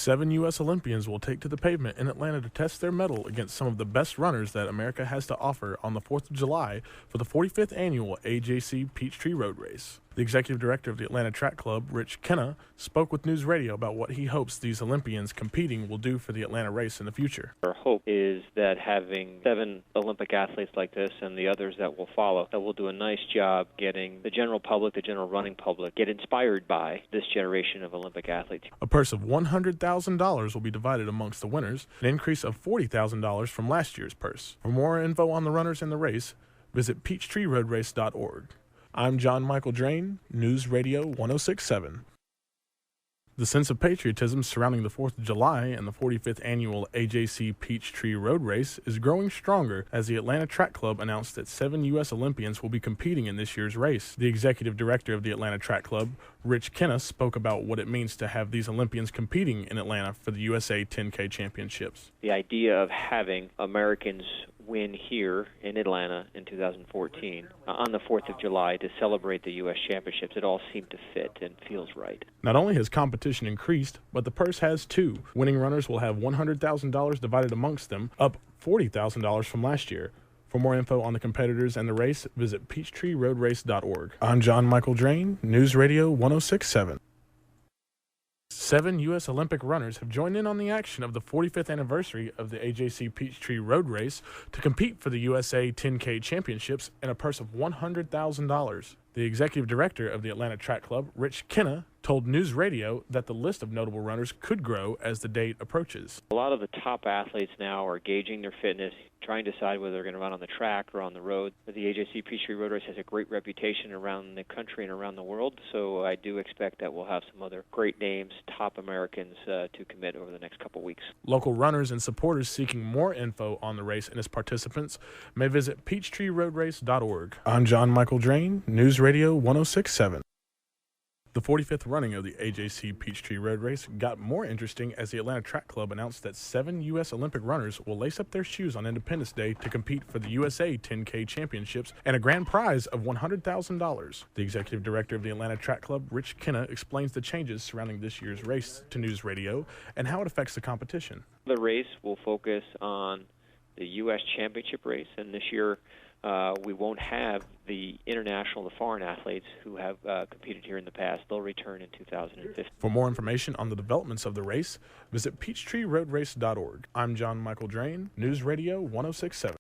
7 U.S. Olympians will take to the pavement in Atlanta to test their mettle against some of the best runners that America has to offer on the 4th of July for the 45th annual AJC Peachtree Road Race. The executive director of the Atlanta Track Club, Rich Kenna, spoke with News Radio about what he hopes these Olympians competing will do for the Atlanta race in the future. Our hope is that having 7 Olympic athletes like this and the others that will follow, that will do a nice job getting the general public, the general running public, get inspired by this generation of Olympic athletes. A purse of $100,000 will be divided amongst the winners, an increase of $40,000 from last year's purse. For more info on the runners and the race, visit PeachtreeRoadRace.org. I'm Jon-Michael Drain, News Radio 1067. The sense of patriotism surrounding the 4th of July and the 45th annual AJC Peachtree Road Race is growing stronger as the Atlanta Track Club announced that 7 U.S. Olympians will be competing in this year's race. The executive director of the Atlanta Track Club, Rich Kenna, spoke about what it means to have these Olympians competing in Atlanta for the USA 10K Championships. The idea of having Americans win here in Atlanta in 2014 on the 4th of July to celebrate the U.S. Championships, it all seemed to fit and feels right. Not only has competition increased, but the purse has too. Winning runners will have $100,000 divided amongst them, up $40,000 from last year. For more info on the competitors and the race, visit PeachtreeRoadRace.org. I'm Jon-Michael Drain, News Radio 1067. 7 U.S. Olympic runners have joined in on the action of the 45th anniversary of the AJC Peachtree Road Race to compete for the USA 10K Championships and a purse of $100,000. The executive director of the Atlanta Track Club, Rich Kenna, told News Radio that the list of notable runners could grow as the date approaches. A lot of the top athletes now are gauging their fitness, trying to decide whether they're going to run on the track or on the road. The AJC Peachtree Road Race has a great reputation around the country and around the world, so I do expect that we'll have some other great names, top Americans, to commit over the next couple weeks. Local runners and supporters seeking more info on the race and its participants may visit PeachtreeRoadRace.org. I'm Jon-Michael Drain, News Radio 1067. The 45th running of the AJC Peachtree Road Race got more interesting as the Atlanta Track Club announced that 7 U.S. Olympic runners will lace up their shoes on Independence Day to compete for the USA 10K Championships and a grand prize of $100,000. The executive director of the Atlanta Track Club, Rich Kenna, explains the changes surrounding this year's race to News Radio and how it affects the competition. The race will focus on the U.S. Championship race, and this year we won't have the international, the foreign athletes who have competed here in the past. They'll return in 2015. For more information on the developments of the race, visit PeachTreeRoadRace.org. I'm Jon-Michael Drain, News Radio 1067.